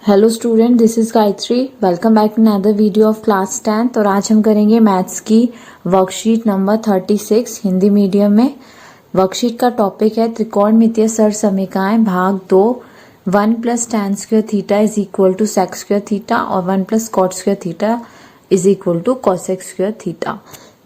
Hello student, this is Gayatri. Welcome back to another video of class 10। और आज हम करेंगे मैथ्स की वर्कशीट नंबर 36 हिंदी मीडियम में। वर्कशीट का टॉपिक है त्रिकोणमितीय सरसमीकाएं भाग 2। 1 plus tan square theta is equal to sec square theta और 1 plus cot square theta is equal to cosec square theta.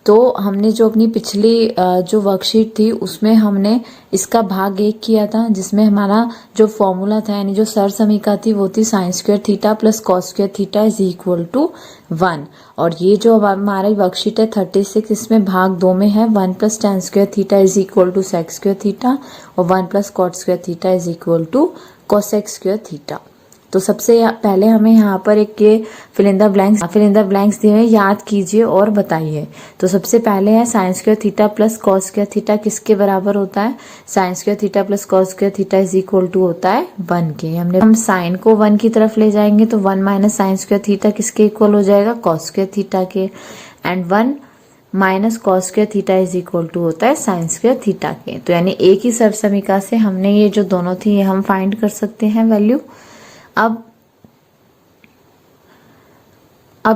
तो हमने जो अपनी पिछली जो वर्कशीट थी उसमें हमने इसका भाग 1 किया था, जिसमें हमारा जो फॉर्मूला था यानी जो सरसमीका थी वो थी sin square theta plus cos square theta is equal to 1। और ये जो हमारी वर्कशीट है 36, इसमें भाग 2 में है 1 plus tan square theta is equal to sec square theta और 1 plus cot square theta is equal to cosec square theta. तो सबसे पहले हमें यहाँ पर एक ये फिल इन द ब्लैंक्स दिए हुए, याद कीजिए और बताइए। तो सबसे पहले है sin square theta plus cos square theta किसके बराबर होता है? sin square theta plus cos square theta is equal to होता है 1 के। हम साइन को 1 की तरफ ले जाएंगे तो 1 माइनस साइन स्क्वायर थीटा किसके इक्वल हो जाएगा? cos स्क्वायर थीटा के। And 1 minus cos square theta is equal to होता है sin स्क्वायर थीटा के। तो यानी एक ही सरसमीका से हमने ये जो दोनों थी ये हम फाइंड कर सकते हैं वैल्यू। अब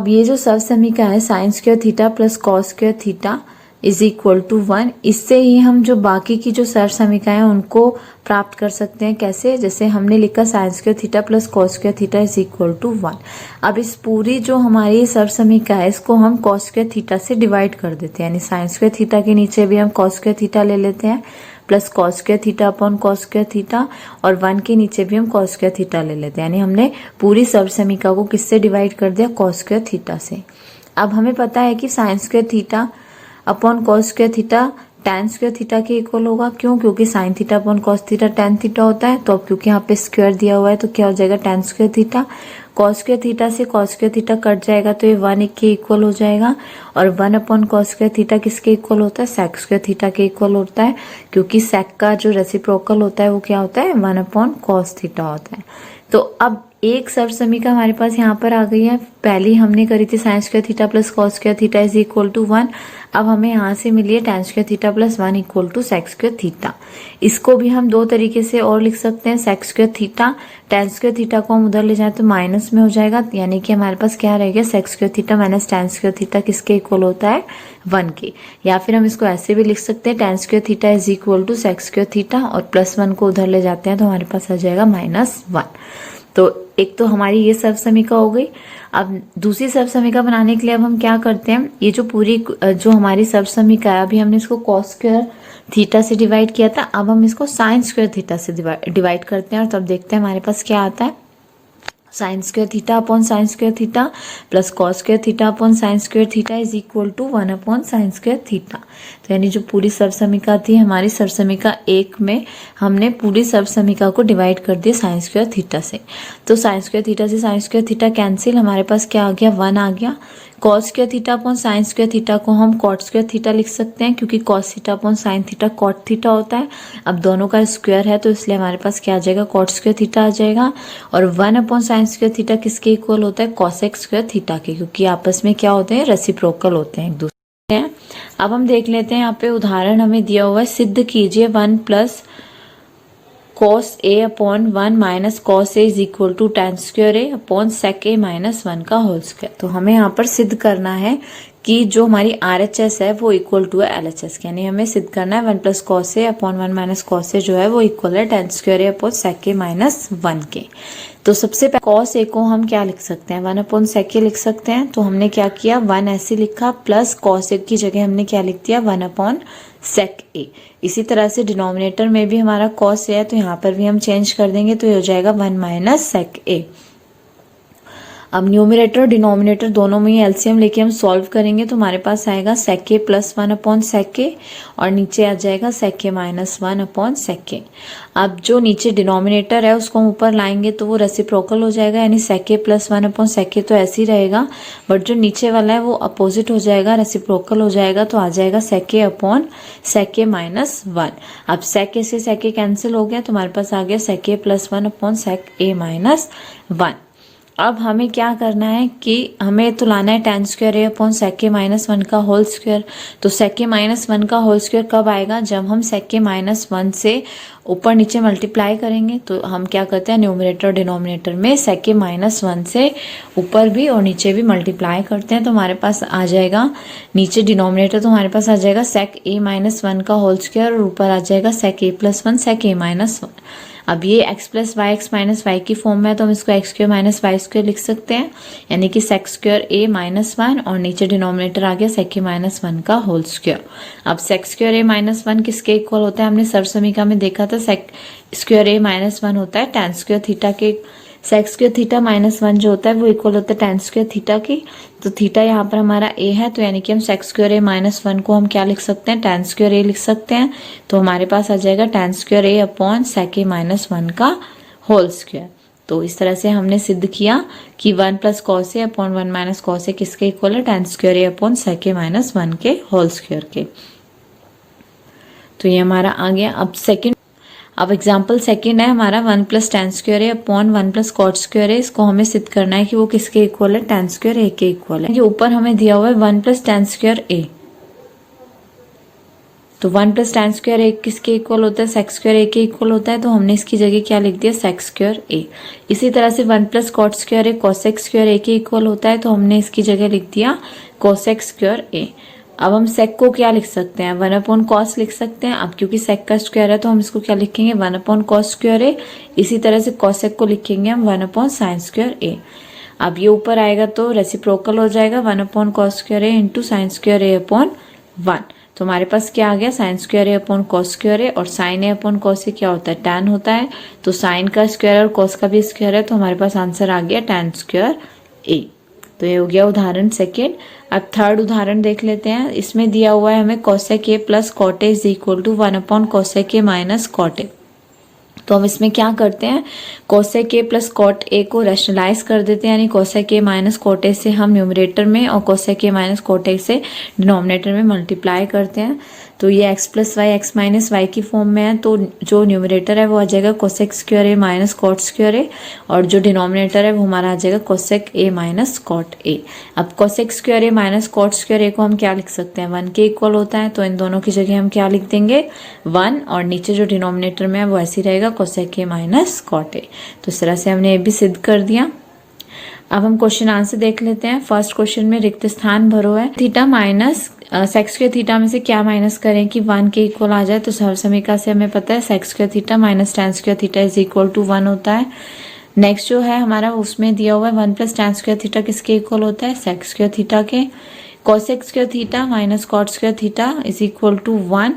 ये जो सरसमीका है sin square theta plus cos square theta is equal to 1, इससे ही हम जो बाकी की जो सरसमीका है उनको प्राप्त कर सकते हैं। कैसे? जैसे हमने लिखा sin square theta plus cos square theta is equal to 1। अब इस पूरी जो हमारी सरसमीका है इसको हम cos स्क्वायर थीटा से डिवाइड कर देते हैं, यानी sin स्क्वायर थीटा के नीचे भी हम cos स्क्वायर थीटा ले लेते हैं plus cos square theta upon cos square theta, और 1 के नीचे भी हम cos स्क्वायर थीटा ले लेते हैं। यानी हमने पूरी सरसमीका को किससे डिवाइड कर दिया? cos स्क्वायर थीटा से। अब हमें पता है कि sin square theta upon cos square theta tan square theta के इक्वल होगा। क्यों? क्योंकि sin theta upon cos theta tan theta होता है। तो अब क्योंकि यहाँ पे स्क्वायर दिया हुआ है तो क्या हो जाएगा? tan square theta. cos square theta से cos स्क्वायर थीटा कट जाएगा तो ये 1 के इक्वल हो जाएगा। और 1 अपॉन cos स्क्वायर थीटा किसके इक्वल होता है? sec स्क्वायर थीटा के इक्वल होता है, क्योंकि sec का जो रेसिप्रोकल होता है वो क्या होता है? 1 अपॉन cos थीटा होता है। तो अब एक सरसमीका हमारे पास यहाँ पर आ गई है। पहली हमने करी थी sin square theta plus cos square theta is equal to 1। अब हमें यहाँ से मिली है tan square theta plus 1 equal to sec square theta. इसको भी हम दो तरीके से और लिख सकते हैं। sec square theta, tan square theta को हम उधर ले जाए तो माइनस में हो जाएगा, यानी कि हमारे पास क्या रहेगा? sec square theta minus tan square theta किसके इक्वल होता है? 1 के। या फिर हम इसको ऐसे भी लिख सकते हैं tan square theta is equal to sec square theta और प्लस 1 को उधर ले जाते हैं तो हमारे पास आ जाएगा -1। तो एक तो हमारी ये सरसमीका हो गई। अब दूसरी सरसमीका बनाने के लिए अब हम क्या करते हैं, ये जो पूरी जो हमारी सरसमीका है अभी हमने इसको cos स्क्वायर थीटा से डिवाइड किया था, अब हम इसको sin स्क्वायर थीटा से डिवाइड करते हैं और तब देखते हैं हमारे पास क्या आता है। sin square theta upon sin square theta plus cos square theta upon sin square theta is equal to 1 upon sin square theta. तो यानी जो पूरी सरसमीका थी हमारी सरसमीका 1 में हमने पूरी सरसमीका को डिवाइड कर दिया sin स्क्वायर थीटा से। तो sin स्क्वायर थीटा से sin स्क्वायर थीटा कैंसिल, हमारे पास क्या आ गया? 1 आ गया। cos square theta upon sin square theta को हम cot स्क्वायर थीटा लिख सकते हैं, क्योंकि cos theta upon sin theta cot theta होता है। अब दोनों का स्क्वायर है तो इसलिए हमारे पास क्या आ जाएगा? cot स्क्वायर थीटा आ जाएगा। और 1 अपॉन sin स्क्वायर थीटा किसके इक्वल होता है? cosec स्क्वायर थीटा के, क्योंकि आपस में क्या होते हैं? रेसिप्रोकल होते हैं एक दूसरे हैं। अब हम देख लेते हैं, यहाँ पे उदाहरण हमें दिया हुआ है। सिद्ध कीजिए 1 plus cos a upon 1 minus cos a is equal to tan square a upon sec a minus 1 का होल स्क्वायर। तो हमें यहाँ पर सिद्ध करना है कि जो हमारी RHS है वो इक्वल टू है LHS के, यानी हमें सिद्ध करना है 1 plus cos a upon 1 minus cos a जो है वो इक्वल है tan square a upon sec a minus 1 के। तो सबसे पहले cos a को हम क्या लिख सकते हैं? 1 अपॉन sec a लिख सकते हैं। तो हमने क्या किया? 1 ऐसे लिखा प्लस cos a की जगह हमने क्या लिख दिया? 1 अपॉन sec a। इसी तरह से डिनोमिनेटर में भी हमारा cos a है तो यहाँ पर भी हम चेंज कर देंगे तो ये हो जाएगा 1 माइनस sec a। अब न्यूमरेटर और डिनोमिनेटर दोनों में ही एलसीएम लेके हम सॉल्व करेंगे तो हमारे पास आएगा sec a plus 1 upon sec a और नीचे आ जाएगा sec a minus 1 upon sec a। अब जो नीचे डिनोमिनेटर है उसको हम ऊपर लाएंगे तो वो रेसिप्रोकल हो जाएगा, यानी sec a plus 1 upon sec a तो ऐसे ही रहेगा, बट जो नीचे वाला है वो अपोजिट हो जाएगा, रेसिप्रोकल हो जाएगा तो आ जाएगा sec a upon sec a minus 1। अब sec a से sec a कैंसिल हो गया तो हमारे पास आ गया sec a plus 1 upon sec a minus 1। अब हमें क्या करना है कि हमें तो लाना है tan स्क्वायर ए अपॉन sec के -1 का होल स्क्वायर। तो sec के -1 का होल स्क्वायर कब आएगा, जब हम sec के -1 से ऊपर नीचे मल्टीप्लाई करेंगे। तो हम क्या करते हैं, न्यूमरेटर और डिनोमिनेटर में sec के -1 से ऊपर भी और नीचे भी मल्टीप्लाई करते हैं। तो हमारे पास आ जाएगा नीचे डिनोमिनेटर, तो हमारे पास आ जाएगा sec a -1 का होल स्क्वायर और ऊपर आ जाएगा sec a + 1 sec a -1। अब ये x + y x - y की फॉर्म में है, तो हम इसको x² - y² लिख सकते हैं, यानी कि sec स्क्वायर a -1 और नीचे डिनोमिनेटर आ गया sec a -1 का होल स्क्वायर। अब sec स्क्वायर a -1 किसके इक्वल होता है, हमने सर्व समीकरण में देखा था, sec स्क्वायर a -1 होता है tan स्क्वायर थीटा के। sec स्क्वायर थीटा -1 जो होता है वो इक्वल होता है tan स्क्वायर थीटा की। तो थीटा यहाँ पर हमारा a है, तो यानी कि हम sec स्क्वायर a -1 को हम क्या लिख सकते हैं, tan स्क्वायर a लिख सकते हैं। तो हमारे पास आ जाएगा tan square a upon sec a -1 का होल स्क्वायर। तो इस तरह से हमने सिद्ध किया कि 1 + cos a upon 1 - cos a किसके इक्वल है, tan square a upon sec a -1 के होल स्क्वायर के। तो ये हमारा आ गया। अब एग्जाम्पल सेकंड है हमारा 1 + tan square a upon 1 + cot square a। इसको हमें सिद्ध करना है कि वो किसके इक्वल है, tan स्क्वायर a के इक्वल है। ये ऊपर हमें दिया हुआ है 1 + tan स्क्वायर a, तो 1 + tan स्क्वायर a किसके इक्वल होता है, sec स्क्वायर a के इक्वल होता है। तो हमने इसकी जगह क्या लिख दिया, sec स्क्वायर a। इसी तरह से 1 + cot square a cosec square a के इक्वल होता है, तो हमने इसकी जगह लिख दिया cosec स्क्वायर a। अब हम sec को क्या लिख सकते हैं, 1/cos लिख सकते हैं। अब क्योंकि sec का स्क्वायर है तो हम इसको क्या लिखेंगे, 1/cos स्क्वायर a। इसी तरह से cosec को लिखेंगे हम 1/sin स्क्वायर a। अब ये ऊपर आएगा तो रेसिप्रोकल हो जाएगा, 1/cos square a into sine square a upon 1। तो हमारे पास क्या आ गया, sine square a upon cos square a, और sine a upon cos a क्या होता है, tan होता है। तो साइन का स्क्वायर और cos का भी स्क्वायर है, तो हमारे पास आंसर आ गया tan स्क्वायर a। तो ये हो गया उदाहरण सेकेंड। अब थर्ड उदाहरण देख लेते हैं। इसमें दिया हुआ है हमें cosec a + cot a = 1/cosec a - cot a। तो हम इसमें क्या करते हैं, cosec a + cot a को रैशनलाइज कर देते हैं, यानी cosec a - cot a से हम न्यूमरेटर में और cosec a - cot a से डिनोमिनेटर में मल्टीप्लाई करते हैं। तो ये x + y x - y की फॉर्म में है, तो जो न्यूमरेटर है वो आ जाएगा cosec square a - cot square a, और जो डिनोमिनेटर है वो हमारा आ जाएगा cosec a - cot a। अब cosec square a - cot square a को हम क्या लिख सकते हैं, 1 के इक्वल होता है। तो इन दोनों की जगह हम क्या लिख देंगे, 1, और नीचे जो डिनोमिनेटर में है वो ऐसे ही रहेगा cosec a - cot a। तो इस तरह से हमने ये भी सिद्ध कर दिया। अब हम क्वेश्चन आंसर देख लेते हैं। फर्स्ट क्वेश्चन में रिक्त स्थान भरो है, theta minus sec square theta में से क्या माइनस करें कि 1 के इक्वल आ जाए। तो सर्व समीकरण से हमें पता है sec square theta minus tan square theta = 1 होता है। नेक्स्ट जो है हमारा उसमें दिया हुआ है 1 + tan स्क्वायर थीटा किसके इक्वल होता है, sec स्क्वायर थीटा के। cosec square theta minus cot square theta = 1।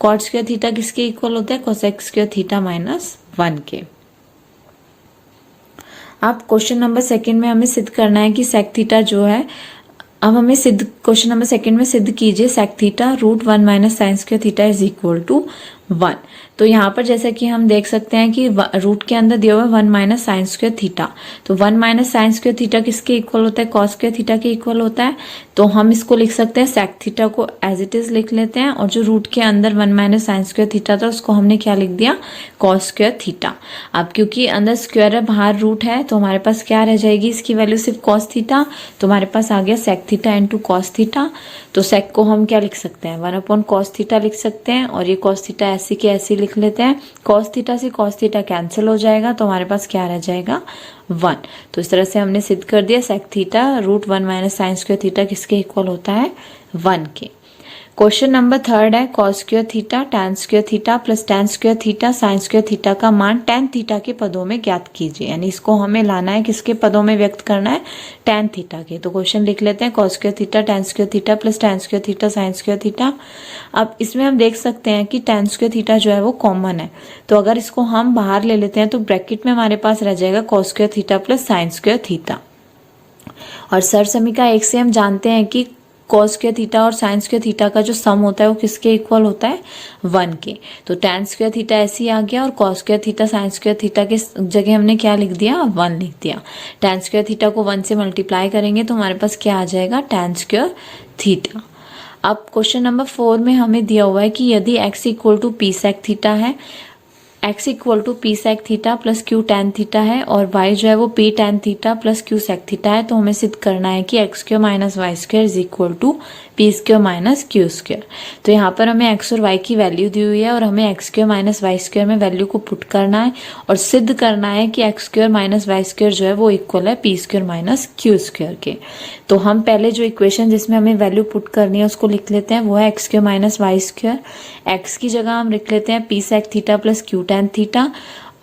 cot square theta किसके इक्वल होता है, cosec स्क्वायर थीटा -1 के। अब क्वेश्चन नंबर सेकंड में हमें सिद्ध करना है कि sec थीटा जो है, अब हमें क्वेश्चन नंबर सेकंड में सिद्ध कीजिए sec theta √1 - sin square theta = 1। तो यहाँ पर जैसा कि हम देख सकते हैं कि रूट के अंदर दिया हुआ है 1 - sin स्क्वायर थीटा। तो 1 - sin स्क्वायर थीटा किसके इक्वल होता है, cos स्क्वायर थीटा के इक्वल होता है। तो हम इसको लिख सकते हैं, sec थीटा को एज इट इज लिख लेते हैं, और जो रूट के अंदर 1 - sin स्क्वायर थीटा था उसको हमने क्या लिख दिया, cos स्क्वायर थीटा। अब क्योंकि अंदर स्क्वायर है बाहर रूट है, तो हमारे पास क्या रह जाएगी, इसकी वैल्यू सिर्फ cos थीटा। तो हमारे पास आ गया sec theta into cos theta. तो sec को हम क्या लिख सकते हैं, 1/cos थीटा लिख सकते हैं, और ये cos थीटा ऐसे के ऐसे लिख लेते हैं। cos थीटा से cos थीटा कैंसिल हो जाएगा, तो हमारे पास क्या रह जाएगा, 1। तो इस तरह से हमने सिद्ध कर दिया sec theta √1 - sin square theta किसके इक्वल होता है, 1 के। क्वेश्चन नंबर थर्ड है, cos square theta tan square theta plus tan square theta sin square theta का मान tan थीटा के पदों में ज्ञात कीजिए। यानी इसको हमें लाना है, किसके पदों में व्यक्त करना है, tan थीटा के। तो क्वेश्चन लिख लेते हैं, cos square theta tan square theta plus tan square theta sin square theta. अब इसमें हम देख सकते हैं कि tan स्क्वायर थीटा जो है वो कॉमन है, तो अगर इसको हम बाहर ले लेते हैं तो ब्रैकेट में हमारे पास रह जाएगा cos square theta plus sin square theta. और सर्व समीकरण 1 से हम जानते हैं कि cos स्क्वायर थीटा और sin स्क्वायर थीटा का जो सम होता है वो किसके इक्वल होता है, 1 के। तो tan स्क्वायर थीटा ऐसे ही आ गया, और cos square theta sin square theta के जगह हमने क्या लिख दिया, 1 लिख दिया। tan स्क्वायर थीटा को 1 से मल्टीप्लाई करेंगे तो हमारे पास क्या आ जाएगा, tan स्क्वायर थीटा। अब क्वेश्चन नंबर 4 में हमें दिया हुआ है कि यदि x = p sec थीटा है, x equal to p sec theta plus q tan theta है और y जो है वो p tan theta plus q sec theta है। तो हमें सिद्ध करना है कि x square minus y square is equal to p square minus q square. तो यहाँ पर हमें x और y की वैल्यू दी हुई है और हमें x square minus y square में वैल्यू को पुट करना है और सिद्ध करना है कि x square minus y square जो है वो इक्वल है p square minus q square के। तो हम पहले जो इक्वेशन जिसमें हमें वैल्यू पुट करनी है उसको लिख लेते हैं, वो है x square minus y square. X की जगह हम लिख लेते हैं p sec theta plus q tan theta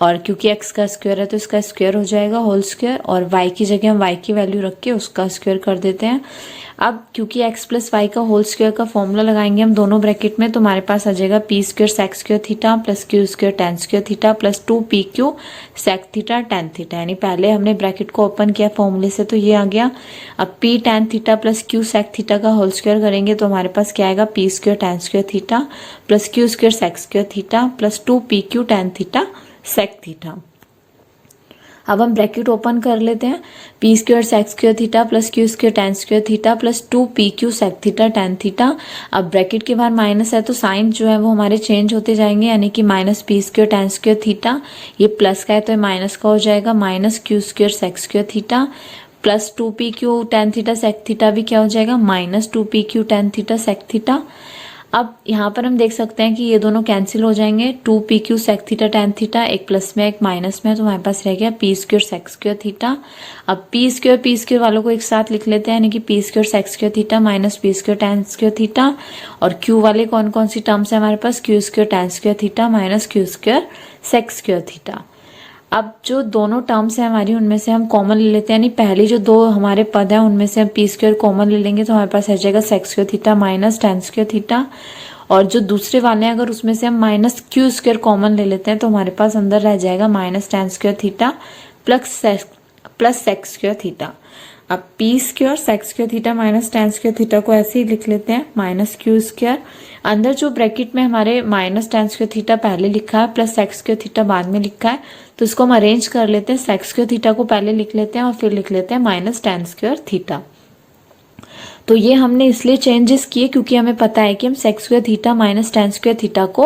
और क्योंकि x का स्क्वायर है तो इसका स्क्वायर हो जाएगा होल स्क्वायर और y की जगह हम y की वैल्यू रख के उसका स्क्वायर कर देते हैं। अब क्योंकि x प्लस वाई का होल स्क्वायर का फॉर्मूला लगाएंगे हम दोनों ब्रैकेट में, तो हमारे पास आ जाएगा p square sec square theta plus q square tan square theta plus 2pq sec theta tan theta. यानी पहले हमने ब्रैकेट को ओपन किया फॉर्मूले से तो ये आ गया। अब p tan theta plus q sec theta का होल स्क्वायर करेंगे तो हमारे पास क्या आएगा, p square tan square theta plus q square sec square theta plus 2pq tan theta sec theta. अब हम ब्रैकेट ओपन कर लेते हैं, p square sec square theta plus q square tan square theta plus 2pq sec theta tan theta. अब bracket के बाहर minus है तो साइन जो है वो हमारे चेंज होते जाएंगे, यानी कि minus p square tan square theta, ये प्लस का है तो ये माइनस का हो जाएगा, minus q square sec square theta plus 2pq tan theta sec theta भी क्या हो जाएगा, minus 2pq tan theta sec theta. अब यहाँ पर हम देख सकते हैं कि ये दोनों कैंसिल हो जाएंगे, 2pq sec theta tan theta, एक प्लस में एक माइनस में, तो हमारे पास रह गया p square sec square theta. अब पी स्क्वायर वालों को एक साथ लिख लेते हैं, यानी कि p square sec square theta minus p square tan square theta. और क्यू वाले कौन कौन सी टर्म्स है हमारे पास, q square tan square theta minus q square sec square theta. अब जो दोनों टर्म्स है हमारी उनमें से हम कॉमन ले लेते हैं, यानी पहली जो दो हमारे पद है उनमें से हम पी स्क्वायर कॉमन ले लेंगे तो हमारे पास रह जाएगा sec square theta minus tan square theta. और जो दूसरे वाले हैं अगर उसमें से हम माइनस क्यू स्क्वायर कॉमन ले लेते हैं तो हमारे पास अंदर रह जाएगा minus tan square theta plus sec square theta. अब p square sec square theta minus tan square theta को ऐसे ही लिख लेते हैं, माइनस क्यू स्क्वायर, अंदर जो ब्रैकेट में हमारे माइनस टैन स्क्वायर थीटा पहले लिखा है प्लस सेक स्क्वायर थीटा बाद में लिखा है, तो इसको हम अरेंज कर लेते हैं। सेक स्क्वायर थीटा को पहले लिख लेते हैं और फिर लिख लेते हैं माइनस टैन स्क्वायर थीटा। तो ये हमने इसलिए चेंजेस किए क्योंकि हमें पता है कि हम sec square theta minus tan square theta को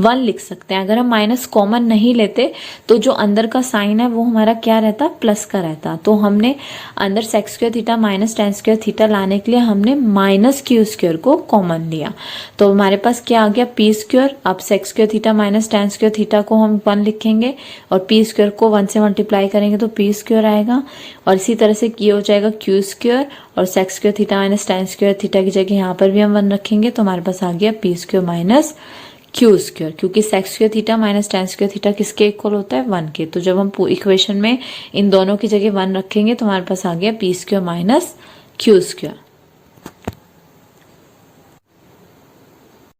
1 लिख सकते हैं। अगर हम माइनस कॉमन नहीं लेते तो जो अंदर का साइन है वो हमारा क्या रहता, प्लस का रहता। तो हमने अंदर sec square theta minus tan square theta लाने के लिए हमने माइनस क्यू स्क्वायर को कॉमन लिया, तो हमारे पास क्या आ गया, पी स्क्वायर। अब sec square theta minus tan square theta को हम 1 लिखेंगे और पी स्क्वायर को 1 से मल्टीप्लाई करेंगे तो पी स्क्वायर आएगा। और इसी तरह से ये हो जाएगा क्यू स्क्वायर और sec square theta minus tan square theta की जगह यहाँ पर भी हम 1 रखेंगे तो हमारे पास आ गया p square minus q square, क्योंकि sec square theta minus tan square theta किसके इक्वल होता है, 1 के। तो जब हम इक्वेशन में इन दोनों की जगह 1 रखेंगे तो हमारे पास आ गया p square minus q square.